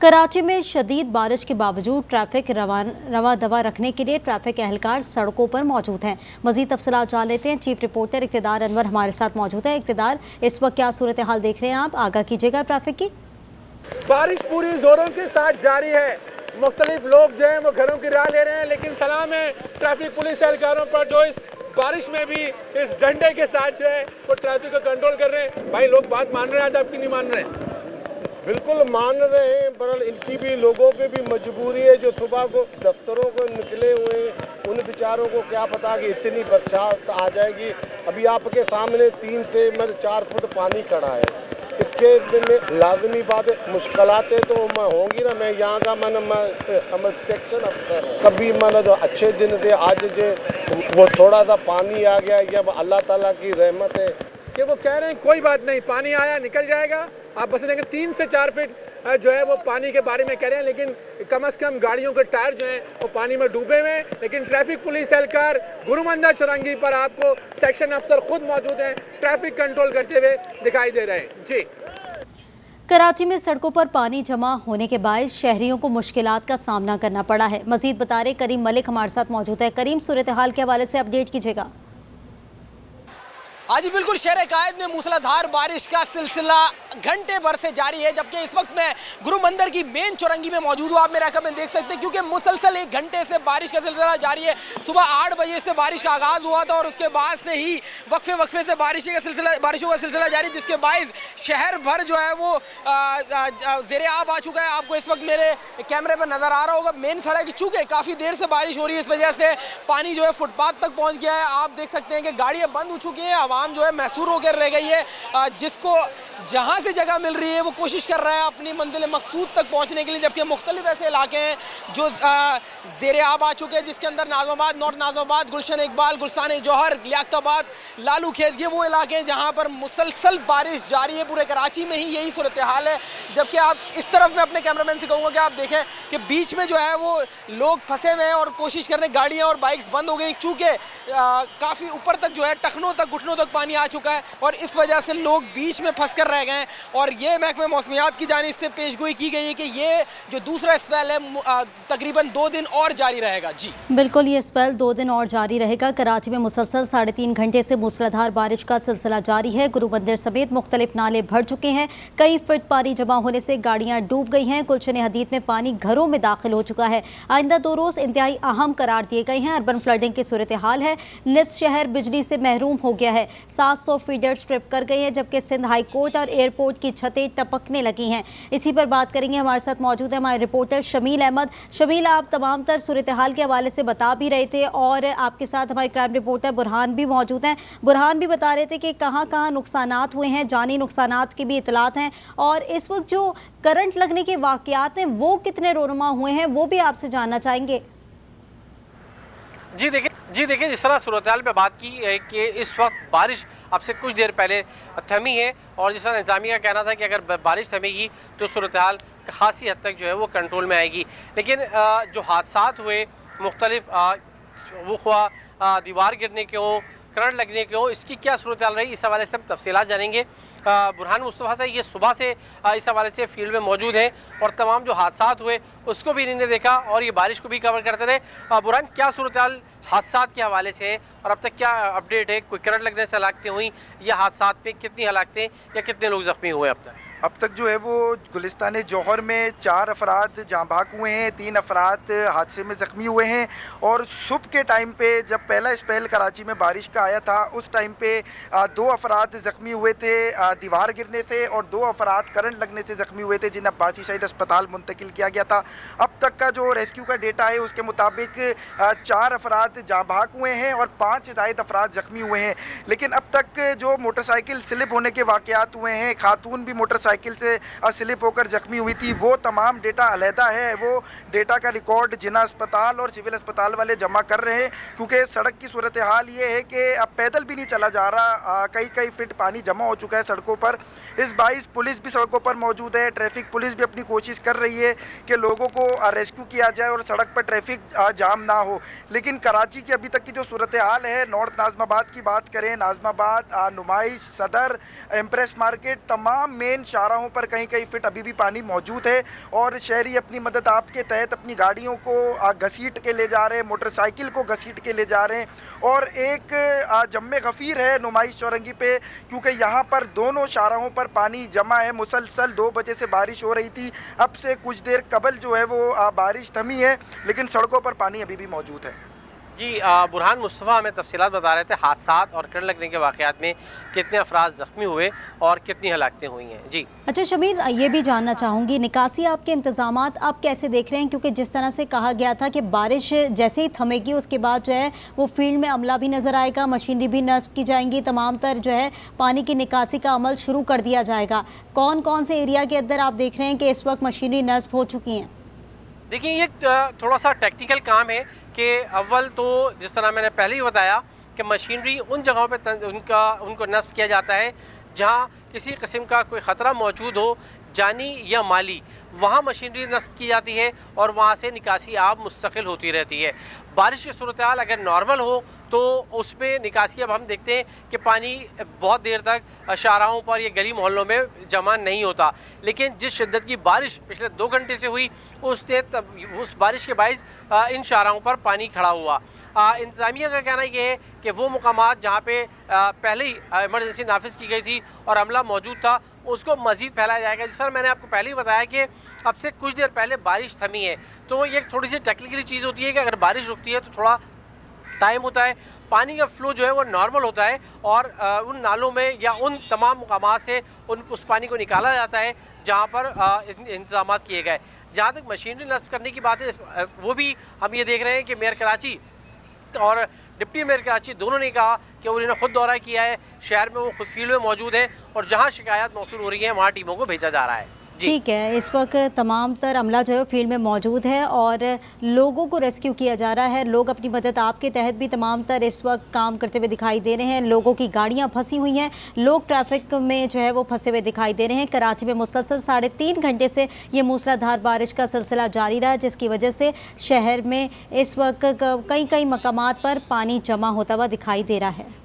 कराची में शदीद बारिश के बावजूद ट्रैफिक रवा दवा रखने के लिए ट्रैफिक एहलकार सड़कों पर मौजूद हैं। मजीद तफसीलात जान लेते हैं। चीफ रिपोर्टर इक़्तिदार अनवर हमारे साथ मौजूद है। इक़्तिदार, इस वक्त क्या सूरत हाल देख रहे हैं आप, आगाह कीजिएगा ट्रैफिक की। बारिश पूरी जोरों के साथ जारी है। मुख्तलिफ लोग जो है वो घरों की राह ले रहे हैं, लेकिन सलाम है ट्रैफिक पुलिस एहलकारों पर जो इस बारिश में भी इस डंडे के साथ जो है वो ट्रैफिक को कंट्रोल कर रहे हैं। भाई, लोग बात मान रहे हैं, आज आपकी नहीं मान रहे हैं? बिल्कुल मान रहे हैं, पर इनकी भी, लोगों की भी मजबूरी है जो सुबह को दफ्तरों को निकले हुए हैं। उन बेचारों को क्या पता कि इतनी बरसात आ जाएगी। अभी आपके सामने 3 से 4 फुट पानी खड़ा है। इसके में लाजमी बात है, मुश्किलातें तो होंगी ना। मैं यहाँ का सेक्शन अफसर हूँ। कभी तो अच्छे दिन थे, आज जो वो थोड़ा सा पानी आ गया, ये अल्लाह ताला की रहमत है कि वो कह रहे हैं कोई बात नहीं, पानी आया निकल जाएगा। आप बस देखें 3 से 4 फीट जो है वो पानी के बारे में कह रहे हैं, लेकिन कम से कम गाड़ियों के टायर जो हैं वो पानी में डूबे हुए हैं। लेकिन ट्रैफिक पुलिस एहलकार गुरुमंदा चौरंगी पर आपको सेक्शन अफसर खुद मौजूद हैं, ट्रैफिक कंट्रोल करते हुए दिखाई दे रहे हैं। जी, कराची में सड़कों पर पानी जमा होने के बायस शहरियों को मुश्किलात का सामना करना पड़ा है। मजीद बता रहे करीम मलिक हमारे साथ मौजूद है। करीम, सूरत हाल के हवाले से अपडेट कीजिएगा। हाँ जी बिल्कुल, शहर कायद में मूसलाधार बारिश का सिलसिला घंटे भर से जारी है, जबकि इस वक्त मैं गुरु मंदिर की मेन चौरंगी में मौजूद हूँ। आप मेरा कमेंट देख सकते हैं, क्योंकि मुसलसल 1 घंटे से बारिश का सिलसिला जारी है। सुबह 8 बजे से बारिश का आगाज हुआ था और उसके बाद से ही वक्फे से बारिशों का सिलसिला जारी, जिसके बायस शहर भर जो है वो ज़ेरे आब आ चुका है। आपको इस वक्त मेरे कैमरे पर नजर आ रहा होगा मेन सड़क, चूँकि काफ़ी देर से बारिश हो रही है, इस वजह से पानी जो है फुटपाथ तक पहुँच गया है। आप देख सकते हैं कि गाड़ियाँ बंद हो चुकी हैं, आवाम जो है मैसूर होकर रह गई है। जिसको जहां से जगह मिल रही है वो कोशिश कर रहा है अपनी मंजिल मकसूद तक पहुंचने के लिए, जबकि मुख्तलिफ ऐसे इलाके हैं जो ज़ेरे आब आ चुके हैं, जिसके अंदर नाज़माबाद, नॉर्थ नाज़माबाद, गुलशन इकबाल, गुलशान जौहर, लियाकताबाद, लालू खेत, ये वो इलाके हैं जहां पर मुसलसल बारिश जारी है। पूरे कराची में ही यही सूरत हाल है। जबकि आप इस तरफ में अपने कैमरामैन से कहूँगा कि आप देखें कि बीच में जो है वो लोग फंसे हुए हैं और कोशिश कर रहे हैं, गाड़ियाँ और बाइक्स बंद हो गई, चूँकि काफ़ी ऊपर तक जो है टखनों तक, घुटनों तक पानी आ चुका है और इस वजह से लोग बीच में फंस कर रह गए हैं। और ये महकमे मौसमियात की जानिब से पेशगोई की गई है कि ये जो दूसरा स्पेल है तकरीबन 2 दिन और जारी रहेगा। जी बिल्कुल, ये स्पेल 2 दिन और जारी रहेगा। कराची में मुसलसल 3.5 घंटे से मूसलाधार बारिश का सिलसिला जारी है। गुरु मंदिर समेत मुख्तलिफ नाले भर चुके हैं। कई फीट पानी जमा होने से गाड़ियाँ डूब गई हैं। गुलशन हदीद में पानी घरों में दाखिल हो चुका है। आइंदा 2 रोज़ इंतहाई अहम करार दिए गए हैं। अर्बन फ्लडिंग की सूरत हाल है। निफ्स शहर बिजली से महरूम हो गया है। 700 फीडर्स ट्रिप कर गए हैं, जबकि सिंध हाई कोर्ट और एयरपोर्ट की छतें टपकने लगी हैं। इसी पर बात करेंगे, हमारे साथ मौजूद है हमारे रिपोर्टर शमील अहमद। शमील, आप तमाम तर सूरत हाल के हवाले से बता भी रहे थे और आपके साथ हमारे क्राइम रिपोर्टर बुरहान भी मौजूद हैं। बुरहान भी बता रहे थे कि कहाँ कहाँ नुकसानात हुए हैं, जानी नुकसानात की भी इतलात हैं और इस वक्त जो करंट लगने के वाकयात हैं वो कितने रोनुमा हुए हैं वो भी आपसे जानना चाहेंगे। जी देखिए, जिस तरह सूरत हाल में बात की है कि इस वक्त बारिश अब से कुछ देर पहले थमी है और जिस तरह इंतजामिया का कहना था कि अगर बारिश थमेगी तो सूरत हाल खासी हद तक जो है वो कंट्रोल में आएगी। लेकिन जो हादसात हुए मुख्तलिफ, वो हुआ दीवार गिरने के हों, करंट लगने के हों, इसकी क्या सूरत हाल रही, इस हवाले से हम तफसीलात जानेंगे। बुरहान मुस्तफ़ा साहब ये सुबह से इस हवाले से फील्ड में मौजूद हैं और तमाम जो हादसात हुए उसको भी इन्होंने देखा और ये बारिश को भी कवर करते रहे। बुरहान, क्या सूरत हाल हादसात के हवाले से है और अब तक क्या अपडेट है? कोई करंट लगने से हलाकतें हुई या हादसात पे कितनी हलाकतें या कितने लोग ज़ख्मी हुए अब तक जो है वो गुलिस्तान जौहर में 4 अफराद जाँ भाग हुए हैं, 3 अफराद हादसे में ज़ख्मी हुए हैं। और सुबह के टाइम पे जब पहला स्पेल कराची में बारिश का आया था उस टाइम पे 2 अफराद ज़ख्मी हुए थे दीवार गिरने से और 2 अफराद करंट लगने से ज़ख्मी हुए थे, जिन्हें अब्बासी शहीद अस्पताल मुंतकिल किया गया था। अब तक का जो रेस्क्यू का डेटा है उसके मुताबिक 4 अफराद जाँ भाग हुए हैं और 5 ज़ायद अफराद ज़ख्मी हुए हैं। लेकिन अब तक जो मोटरसाइकिल स्लिप होने के वाक़यात हुए हैं, खातून भी मोटरसाइकिल से स्लिप होकर जख्मी हुई थी, वो तमाम डेटा अलहदा है। वो डेटा का रिकॉर्ड जिला अस्पताल और सिविल अस्पताल वाले जमा कर रहे हैं, क्योंकि सड़क की सूरत हाल ये है कि अब पैदल भी नहीं चला जा रहा। कई फीट पानी जमा हो चुका है सड़कों पर। इस बाइस पुलिस भी सड़कों पर मौजूद है। ट्रैफिक पुलिस भी अपनी कोशिश कर रही है कि लोगों को रेस्क्यू किया जाए और सड़क पर ट्रैफिक जाम ना हो। लेकिन कराची की अभी तक की जो सूरत हाल है, नॉर्थ नाज़माबाद की बात करें, नाज़माबाद, नुमाइश, सदर, एम्प्रेस मार्केट, तमाम मेन शाहराहों पर कहीं कहीं फिट अभी भी पानी मौजूद है और शहरी अपनी मदद आपके तहत अपनी गाड़ियों को घसीट के ले जा रहे हैं, मोटरसाइकिल को घसीट के ले जा रहे हैं। और एक जम्मे गफ़ीर है नुमाइश चौरंगी पे, क्योंकि यहाँ पर दोनों शाहराहों पर पानी जमा है। मुसलसल 2 बजे से बारिश हो रही थी, अब से कुछ देर कबल जो है वो बारिश थमी है, लेकिन सड़कों पर पानी अभी भी मौजूद है। जी बुरहान मुस्तफ़ा हमें तफसीलात बता रहे थे हादसात और करंट लगने के वाक़यात में कितने अफराद ज़ख्मी हुए और कितनी हलाकतें हुई हैं। जी अच्छा शमीर, ये भी जानना चाहूँगी निकासी आपके इंतज़ामात आप कैसे देख रहे हैं, क्योंकि जिस तरह से कहा गया था कि बारिश जैसे ही थमेगी उसके बाद जो है वो फील्ड में अमला भी नज़र आएगा, मशीनरी भी नस्ब की जाएंगी, तमाम तर जो है पानी की निकासी का अमल शुरू कर दिया जाएगा। कौन कौन से एरिया के अंदर आप देख रहे हैं कि इस वक्त मशीनरी नस्ब हो चुकी हैं? देखिए ये थोड़ा सा टेक्निकल काम है कि अव्वल तो जिस तरह मैंने पहले ही बताया कि मशीनरी उन जगहों पे उनको नस्ब किया जाता है जहाँ किसी किस्म का कोई ख़तरा मौजूद हो, जानी या माली, वहाँ मशीनरी नस्ब की जाती है और वहाँ से निकासी आब मुस्तकिल होती रहती है। बारिश की सूरत हाल अगर नॉर्मल हो तो उसमें निकासी अब हम देखते हैं कि पानी बहुत देर तक शाहराहों पर या गली मोहल्लों में जमा नहीं होता, लेकिन जिस शिद्दत की बारिश पिछले 2 घंटे से हुई उस बारिश के बाइस इन शाहराहों पर पानी खड़ा हुआ। इंतज़ामिया का कहना यह है कि वो मुकामात जहाँ पे पहले ही इमरजेंसी नाफिज की गई थी और अमला मौजूद था उसको मज़ीद फैलाया जाएगा। जिस तरह मैंने आपको पहले ही बताया कि अब से कुछ देर पहले बारिश थमी है, तो ये थोड़ी सी टेक्निकली चीज़ होती है कि अगर बारिश रुकती है तो थोड़ा टाइम होता है, पानी का फ़्लो जो है वो नॉर्मल होता है और उन नालों में या उन तमाम मुकामात से उस पानी को निकाला जाता है जहाँ पर इंतजाम किए गए। जहाँ तक मशीनरी नस्ब करने की बात है, वो भी हम ये देख रहे हैं कि मेयर कराची और डिप्टी मेयर कराची दोनों ने कहा कि उन्होंने खुद दौरा किया है शहर में, वो खुद फील्ड में मौजूद है और जहाँ शिकायत मौसूल हो रही है वहाँ टीमों को भेजा जा रहा है। ठीक है, इस वक्त तमाम तर अमला जो है फील्ड में मौजूद है और लोगों को रेस्क्यू किया जा रहा है। लोग अपनी मदद आपके तहत भी तमाम तर इस वक्त काम करते हुए दिखाई दे रहे हैं। लोगों की गाड़ियां फंसी हुई हैं, लोग ट्रैफिक में जो है वो फंसे हुए दिखाई दे रहे हैं। कराची में मुसलसल 3.5 घंटे से ये मूसलाधार बारिश का सिलसिला जारी रहा, जिसकी वजह से शहर में इस वक्त कई मकामात पर पानी जमा होता हुआ दिखाई दे रहा है।